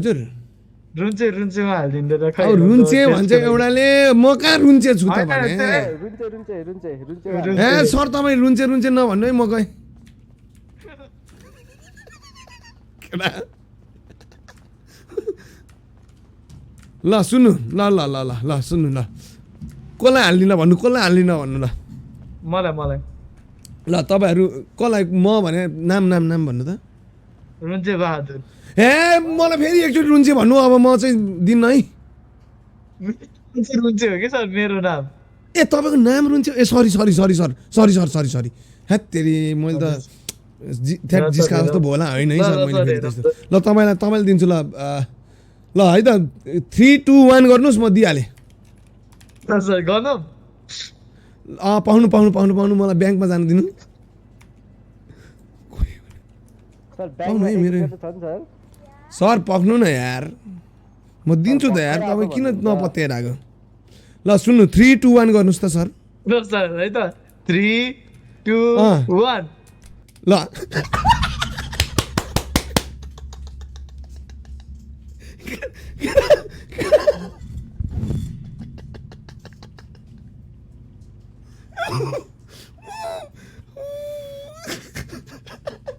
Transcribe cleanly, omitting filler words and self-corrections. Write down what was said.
हजुर रुन्चेमा हालिदिनु र खै अब रुन्चे भन्छ एउटाले म कहाँ रुन्चे छु त भने ए सर तपाईँ रुन्चे नभन्नु है म गएँ ल सुन्नु ल सुन्नु ल कसलाई हाल्दिनँ भन्नु ल मलाई ल तपाईँहरू कसलाई म भने नाम भन्नु त रुन्चे बहादुर ए मलाई फेरि एकचोटि रुन्चे भन्नु अब म चाहिँ दिन्न है रुन्चे हो कि सर मेरो नाम ए तपाईँको नाम रुन्चे ए सरी हेत् तेरि मैले त जिस्का जस्तो भयो होला होइन है सर मैले फेरि त्यस्तो ल तपाईँलाई दिन्छु ल है त 3 2 1 गर्नुहोस् म दिइहालेँ सर गर्नु पाउनु मलाई ब्याङ्कमा जानु दिनु सर पक्नु न यार म दिन्छु त यार तपाईँ किन नपत्याएर आएको ल सुन्नु 3 2 1 गर्नुहोस् त सर सर है त 3 2 1 ल